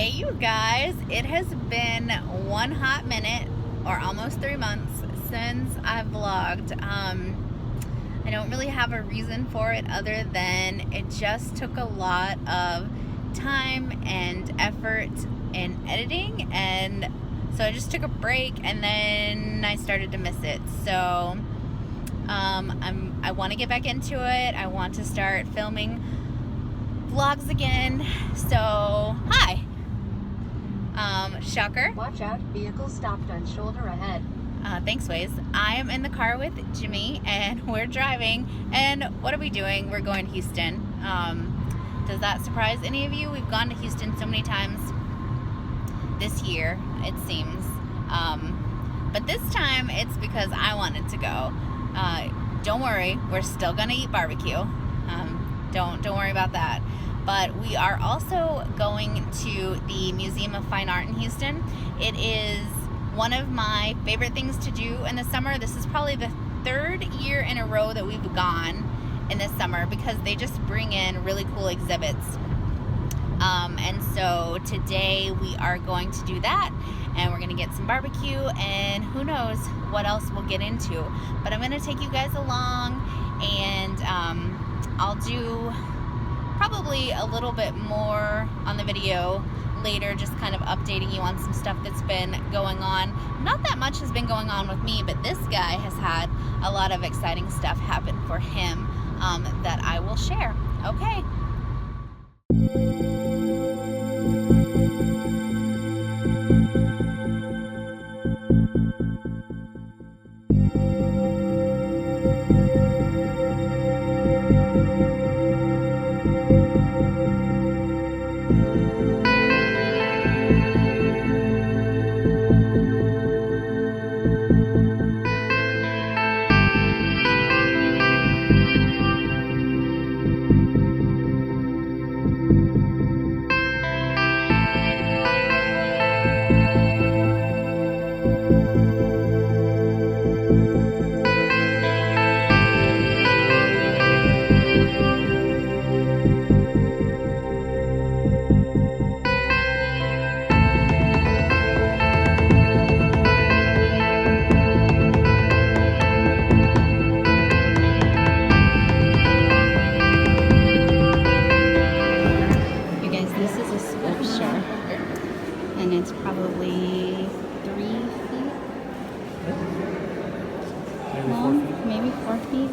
Hey you guys, it has been one hot minute or almost 3 months since I've vlogged. I don't really have a reason for it other than it just took a lot of time and effort in editing, and so I just took a break and then I started to miss it. So I want to get back into it. I want to start filming vlogs again. So hi. Shocker. Watch out, vehicle stopped on shoulder ahead. Thanks, Waze. I am in the car with Jimmy and we're driving. And what are we doing? We're going to Houston. Does that surprise any of you? We've gone to Houston so many times this year, it seems. But this time it's because I wanted to go. Don't worry, we're still gonna eat barbecue. Don't worry about that. But we are also going to the Museum of Fine Art in Houston. It is one of my favorite things to do in the summer. This is probably the 3rd year in a row that we've gone in the summer because they just bring in really cool exhibits. And so today we are going to do that, and we're gonna get some barbecue, and who knows what else we'll get into. But I'm gonna take you guys along, and I'll do probably a little bit more on the video later, just kind of updating you on some stuff that's been going on. Not that much has been going on with me, but this guy has had a lot of exciting stuff happen for him that I will share. Okay. And it's probably 3 feet long, maybe 4 feet.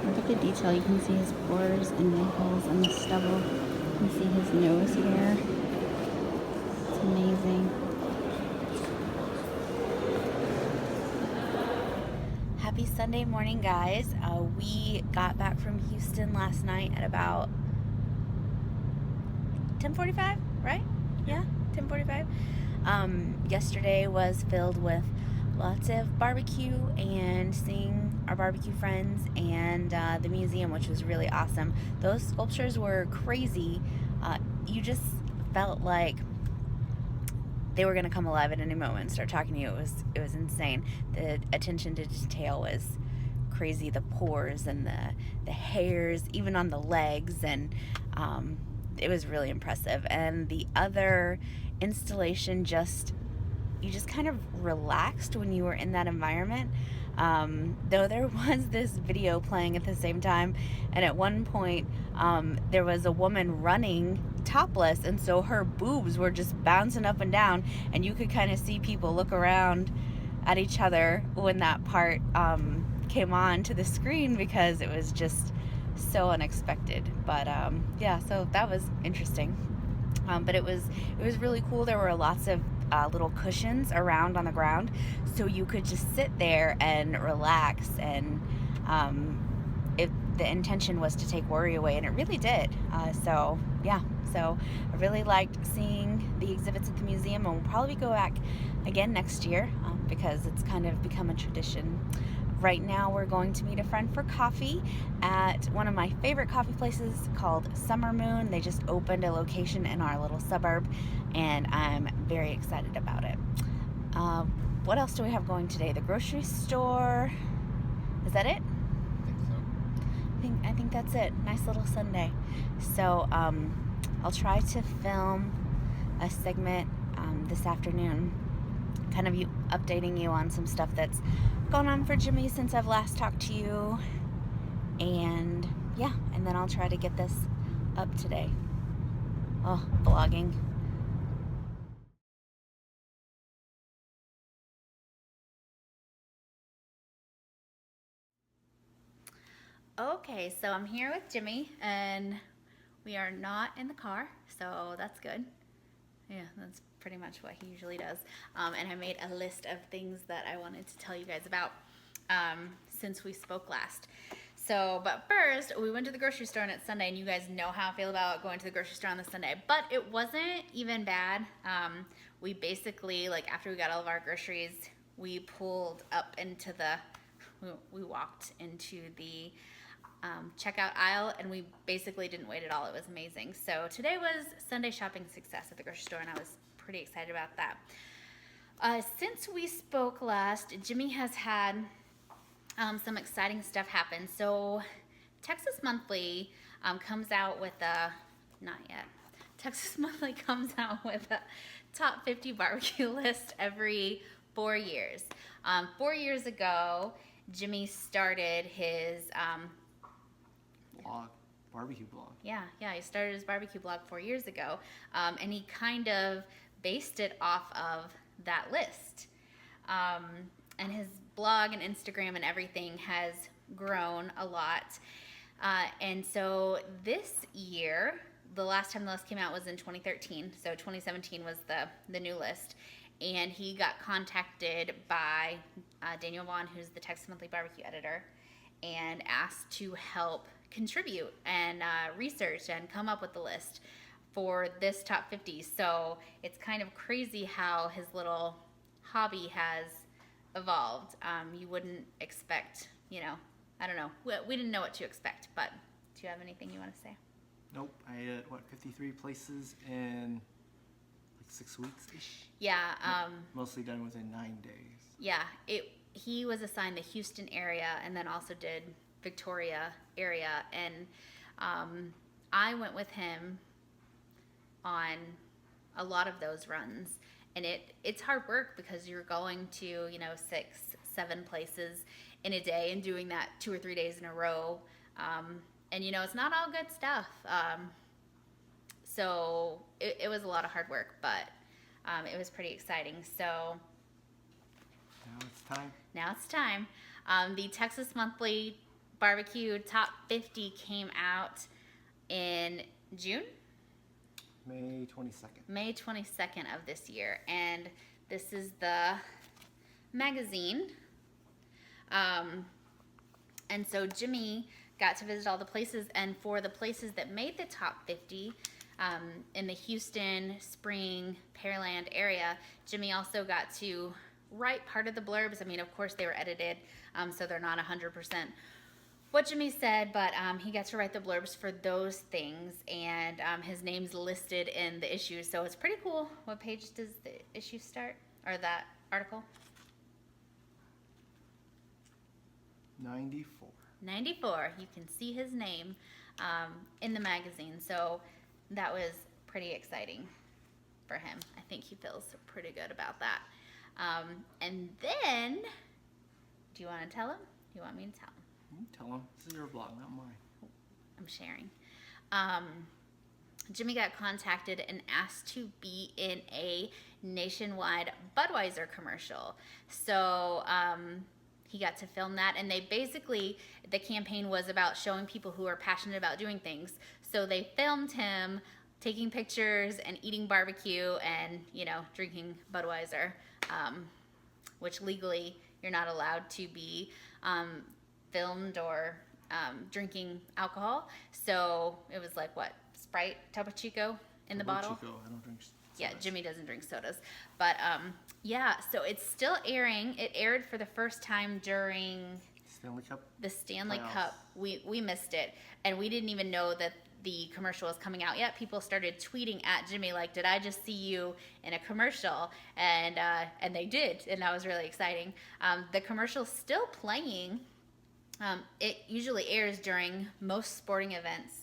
Look at the detail. You can see his pores and wrinkles and the stubble. You can see his nose here. It's amazing. Happy Sunday morning, guys. We got back from Houston last night at about 10:45, right? Yeah, 10:45. Yesterday was filled with lots of barbecue and seeing our barbecue friends and the museum, which was really awesome. Those sculptures were crazy. You just felt like they were gonna come alive at any moment and start talking to you. It was insane. The attention to detail was crazy. The pores and the hairs, even on the legs, and it was really impressive. And the other installation, you just kind of relaxed when you were in that environment. Though there was this video playing at the same time, and at one point there was a woman running topless, and so her boobs were just bouncing up and down, and you could kind of see people look around at each other when that part came on to the screen, because it was just so unexpected. But yeah, so that was interesting. But it was really cool. There were lots of little cushions around on the ground, so you could just sit there and relax, and the intention was to take worry away, and it really did. So yeah, so I really liked seeing the exhibits at the museum, and we'll probably go back again next year because it's kind of become a tradition. Right now we're going to meet a friend for coffee at one of my favorite coffee places called Summer Moon. They just opened a location in our little suburb, and I'm very excited about it. What else do we have going today? The grocery store. Is that it? I think that's it. Nice little Sunday. So I'll try to film a segment this afternoon, kind of updating you on some stuff that's gone on for Jimmy since I've last talked to you. And yeah, and then I'll try to get this up today. Oh, vlogging. Okay, so I'm here with Jimmy, and we are not in the car, so that's good. Yeah, that's pretty much what he usually does. And I made a list of things that I wanted to tell you guys about since we spoke last. So, but first, we went to the grocery store on it's Sunday, and you guys know how I feel about going to the grocery store on the Sunday. But it wasn't even bad. We basically, like, after we got all of our groceries, we pulled up into we walked into the checkout aisle, and we basically didn't wait at all. It was amazing. So today was Sunday shopping success at the grocery store, and I was pretty excited about that. Since we spoke last, Jimmy has had some exciting stuff happen. So Texas Monthly comes out with not yet. Texas Monthly comes out with a top 50 barbecue list every 4 years. 4 years ago, Jimmy started his barbecue blog. Yeah, he started his barbecue blog 4 years ago, and he kind of based it off of that list. And his blog and Instagram and everything has grown a lot. And so this year, the last time the list came out was in 2013, so 2017 was the new list. And he got contacted by Daniel Vaughn, who's the Texas Monthly barbecue editor, and asked to help contribute and research and come up with the list for this top 50. So it's kind of crazy how his little hobby has evolved. You wouldn't expect, I don't know. We didn't know what to expect, but do you have anything you want to say? Nope. I ate at 53 places in like 6 weeks-ish? Yeah. Mostly done within 9 days. Yeah. He was assigned the Houston area and then also did Victoria area, and I went with him on a lot of those runs, and it's hard work because you're going to 6, 7 places in a day and doing that 2 or 3 days in a row, and it's not all good stuff, so it was a lot of hard work, but it was pretty exciting. So now it's time. The Texas Monthly Barbecue Top 50 came out in June? May 22nd. May 22nd of this year. And this is the magazine. And so Jimmy got to visit all the places. And for the places that made the top 50 in the Houston, Spring, Pearland area, Jimmy also got to write part of the blurbs. I mean, of course, they were edited, so they're not 100% what Jimmy said, but he got to write the blurbs for those things, and his name's listed in the issues, so it's pretty cool. What page does the issue start, or that article? 94. 94. You can see his name in the magazine, so that was pretty exciting for him. I think he feels pretty good about that. And then, do you want to tell him? Do you want me to tell him? Tell him. This is your vlog, not mine. I'm sharing. Jimmy got contacted and asked to be in a nationwide Budweiser commercial. So he got to film that, and they basically, the campaign was about showing people who are passionate about doing things. So they filmed him taking pictures and eating barbecue and, drinking Budweiser, which legally you're not allowed to be filmed or drinking alcohol. So it was like, what, Sprite, Topo Chico in the bottle? Chico. I don't drink sodas. Yeah, Jimmy doesn't drink sodas. But yeah, so it's still airing. It aired for the first time during Stanley Cup? The Stanley Playoffs. Cup. We missed it, and we didn't even know that the commercial was coming out yet. People started tweeting at Jimmy like, "Did I just see you in a commercial?" And they did, and that was really exciting. The commercial's still playing. It usually airs during most sporting events,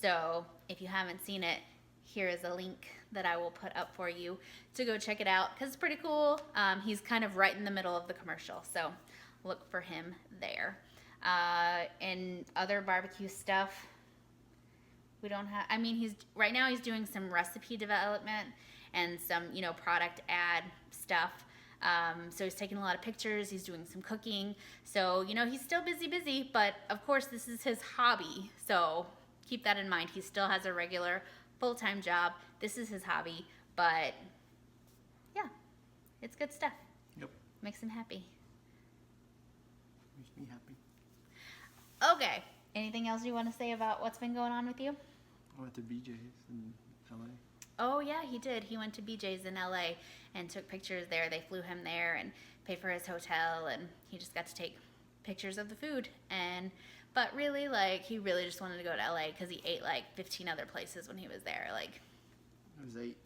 so if you haven't seen it, here is a link that I will put up for you to go check it out because it's pretty cool. He's kind of right in the middle of the commercial, so look for him there. And other barbecue stuff, we don't have, I mean, right now he's doing some recipe development and some, you know, product ad stuff. So he's taking a lot of pictures, he's doing some cooking. So, you know, he's still busy, but of course this is his hobby. So keep that in mind. He still has a regular full-time job. This is his hobby, but yeah, it's good stuff. Yep. Makes him happy. Makes me happy. Okay. Anything else you want to say about what's been going on with you? I went to BJ's in LA. Oh yeah, he did. He went to BJ's in LA and took pictures there. They flew him there and paid for his hotel, and he just got to take pictures of the food. But really, like, he really just wanted to go to LA because he ate like 15 other places when he was there. Like, It was 8.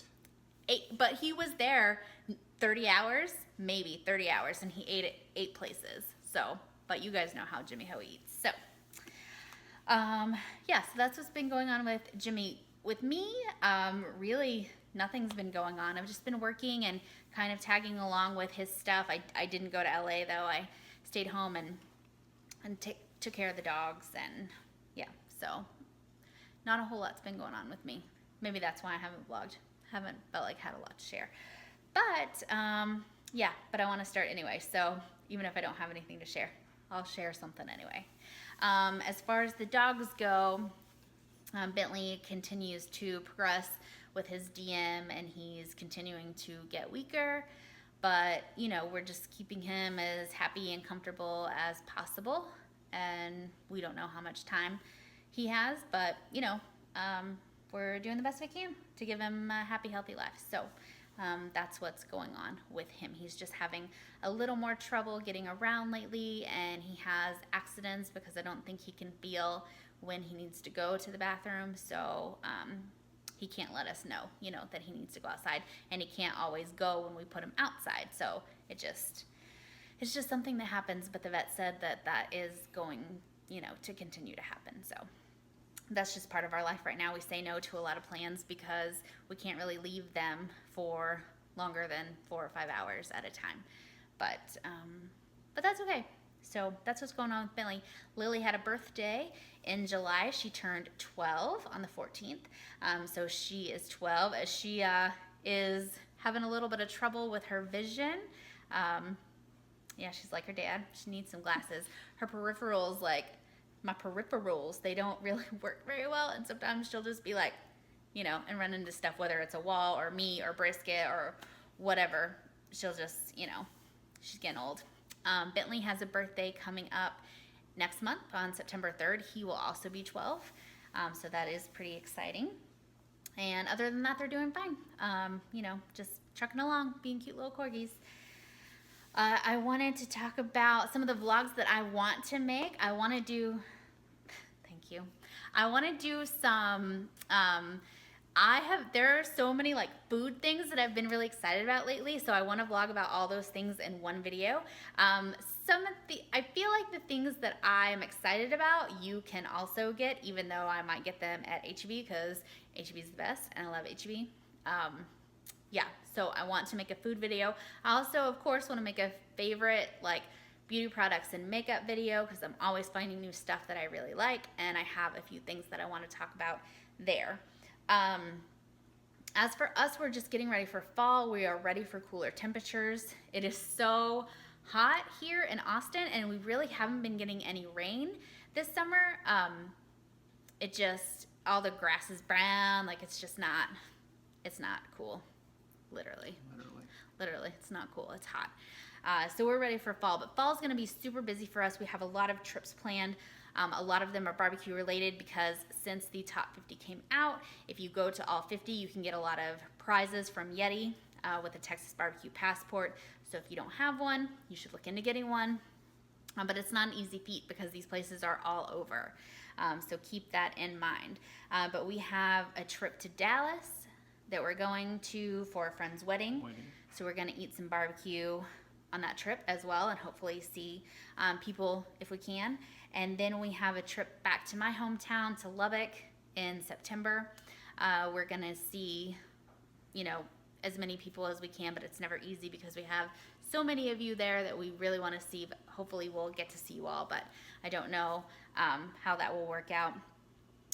but he was there 30 hours, maybe 30 hours, and he ate at 8 places. So, but you guys know how Jimmy Ho eats. So, yeah, so that's what's been going on with Jimmy. With me, really nothing's been going on. I've just been working and kind of tagging along with his stuff. I didn't go to LA though. I stayed home and took care of the dogs, and yeah, so not a whole lot's been going on with me. Maybe that's why I haven't vlogged. Haven't felt like I had a lot to share. But yeah, but I want to start anyway. So even if I don't have anything to share, I'll share something anyway. As far as the dogs go, Bentley continues to progress with his DM, and he's continuing to get weaker. But, you know, we're just keeping him as happy and comfortable as possible. And we don't know how much time he has, but, you know, we're doing the best we can to give him a happy, healthy life. So that's what's going on with him. He's just having a little more trouble getting around lately, and he has accidents because I don't think he can feel when he needs to go to the bathroom. So he can't let us know, you know, that he needs to go outside, and he can't always go when we put him outside. So it's just something that happens, but the vet said that is going, you know, to continue to happen. So that's just part of our life right now. We say no to a lot of plans because we can't really leave them for longer than 4 or 5 hours at a time. But that's okay. So that's what's going on with Bentley. Lily had a birthday in July. She turned 12 on the 14th. So she is 12. She is having a little bit of trouble with her vision. Yeah, she's like her dad. She needs some glasses. Her peripherals, like my peripherals, they don't really work very well. And sometimes she'll just be like, you know, and run into stuff, whether it's a wall or me or brisket or whatever. She'll just, you know, she's getting old. Bentley has a birthday coming up next month on September 3rd. He will also be 12. So that is pretty exciting. And other than that, they're doing fine. You know, just trucking along, being cute little corgis. I wanted to talk about some of the vlogs that I want to make. I want to do, thank you. I want to do some, there are so many like food things that I've been really excited about lately. So I want to vlog about all those things in one video. I feel like the things that I'm excited about, you can also get, even though I might get them at Heeeyy because Heeeyy is the best and I love Heeeyy. Yeah, so I want to make a food video. I also, of course, want to make a favorite like beauty products and makeup video because I'm always finding new stuff that I really like, and I have a few things that I want to talk about there. As for us, we're just getting ready for fall. We are ready for cooler temperatures. It is so hot here in Austin, and we really haven't been getting any rain this summer. It just, all the grass is brown, like it's not cool. Literally, it's not cool. It's hot. So we're ready for fall, but fall's gonna be super busy for us. We have a lot of trips planned. A lot of them are barbecue related because since the top 50 came out, if you go to all 50, you can get a lot of prizes from Heeeyy with a Texas barbecue passport. So if you don't have one, you should look into getting one. But it's not an easy feat because these places are all over. So keep that in mind. But we have a trip to Dallas that we're going to for a friend's wedding. So we're gonna eat some barbecue on that trip as well, and hopefully see people if we can. And then we have a trip back to my hometown to Lubbock in September. We're going to see, you know, as many people as we can, but it's never easy because we have so many of you there that we really want to see. But hopefully we'll get to see you all, but I don't know how that will work out.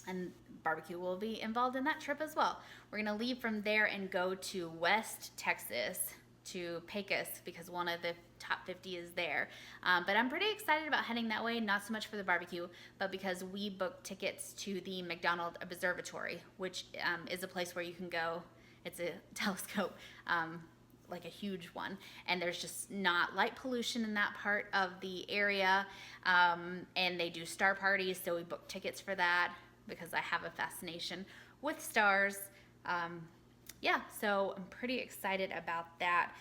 And barbecue will be involved in that trip as well. We're gonna leave from there and go to West Texas to Pecos because one of the top 50 is there. But I'm pretty excited about heading that way, not so much for the barbecue, but because we booked tickets to the McDonald Observatory, which is a place where you can go. It's a telescope, like a huge one, and there's just not light pollution in that part of the area, and they do star parties, so we booked tickets for that because I have a fascination with stars. Yeah, so I'm pretty excited about that.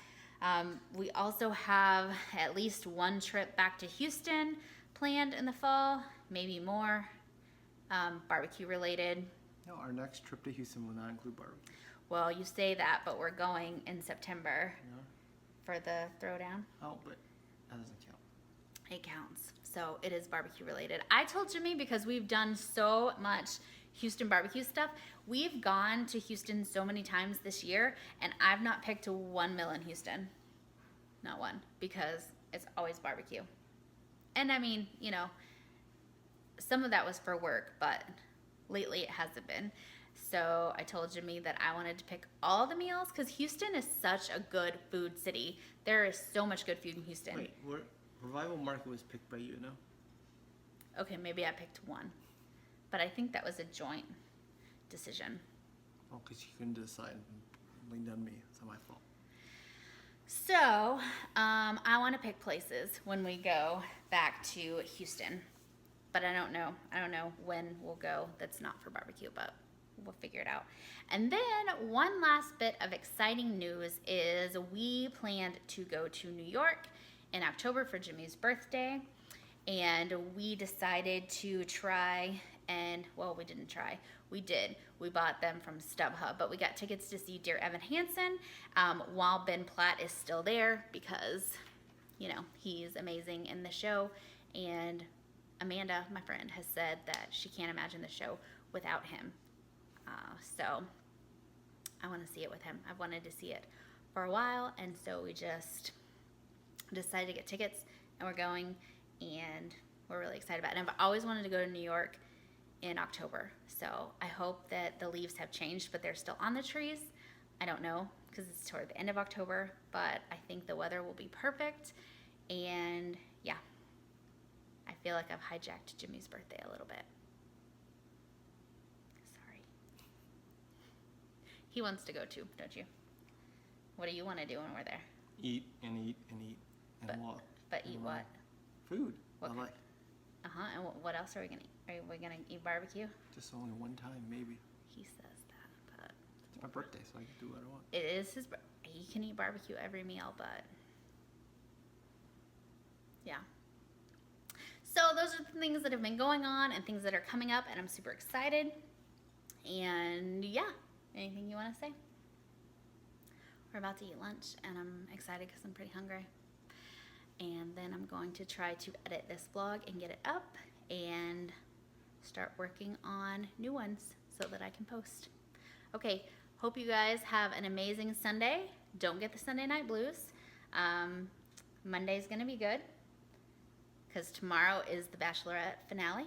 We also have at least one trip back to Houston planned in the fall, maybe more, barbecue related. No, our next trip to Houston will not include barbecue. Well, you say that, but we're going in September Yeah. for the throwdown. Oh, but that doesn't count. It counts. So it is barbecue related. I told Jimmy because we've done so much Houston barbecue stuff. We've gone to Houston so many times this year, and I've not picked one meal in Houston. Not one, because it's always barbecue. And I mean, you know, some of that was for work, but lately it hasn't been. So I told Jimmy that I wanted to pick all the meals because Houston is such a good food city. There is so much good food in Houston. Wait, Revival Market was picked by you, no? Okay, maybe I picked one. But I think that was a joint decision. Oh, because you couldn't decide. Leaned on me. It's not my fault. So, I want to pick places when we go back to Houston. But I don't know. I don't know when we'll go that's not for barbecue, but we'll figure it out. And then one last bit of exciting news is we planned to go to New York in October for Jimmy's birthday. And we decided to try and, well, we didn't try. We did. We bought them from StubHub, but we got tickets to see Dear Evan Hansen while Ben Platt is still there because, you know, he's amazing in the show. And Amanda, my friend, has said that she can't imagine the show without him. So I want to see it with him. I've wanted to see it for a while, and so we just decided to get tickets, and we're going, and we're really excited about it. And I've always wanted to go to New York in October, so I hope that the leaves have changed, but they're still on the trees. I don't know, because it's toward the end of October, but I think the weather will be perfect, and yeah, I feel like I've hijacked Jimmy's birthday a little bit. Sorry. He wants to go too, don't you? What do you want to do when we're there? Eat and eat and eat and walk. But eat what? Food. What I kind? like. And what else are we gonna eat? Are we gonna eat barbecue? Just only one time, maybe. He says that, but It's my birthday, so I can do what I want. it is his. He can eat barbecue every meal, but yeah. So those are the things that have been going on and things that are coming up, and I'm super excited. And yeah, anything you want to say? We're about to eat lunch, and I'm excited because I'm pretty hungry. And then I'm going to try to edit this vlog and get it up and start working on new ones so that I can post. Okay, hope you guys have an amazing Sunday. Don't get the Sunday night blues. Monday's gonna be good because tomorrow is the Bachelorette finale,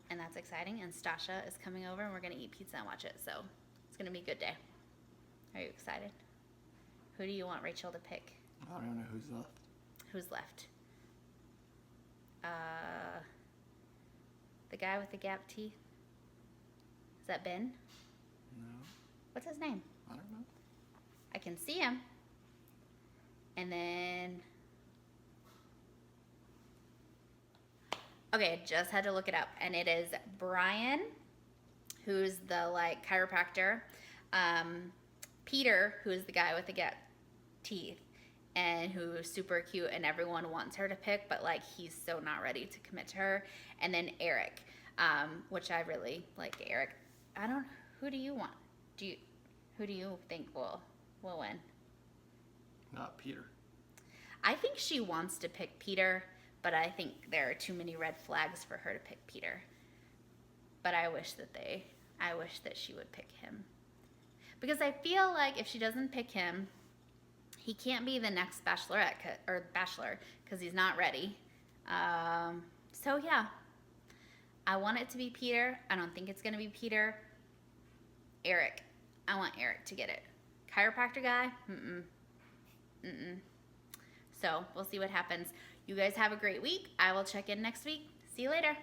and that's exciting. And Stasha is coming over, and we're gonna eat pizza and watch it. So it's gonna be a good day. Are you excited? Who do you want Rachel to pick? I don't know who's left. Who's left? The guy with the gap teeth? Is that Ben? No, What's his name? I don't know. I can see him. And then... Okay, I just had to look it up. And it is Brian, who's the, like, chiropractor. Peter, who's the guy with the gap teeth. And who's super cute, and everyone wants her to pick, but like he's so not ready to commit to her. And then Eric, which I really like Eric. Who do you want? Who do you think will win? Not Peter. I think she wants to pick Peter, but I think there are too many red flags for her to pick Peter. But I wish that they I wish that she would pick him. Because I feel like if she doesn't pick him, he can't be the next bachelorette or bachelor because he's not ready. So yeah, I want it to be Peter. I don't think it's gonna be Peter. Eric. I want Eric to get it. Chiropractor guy? So we'll see what happens. You guys have a great week. I will check in next week. See you later.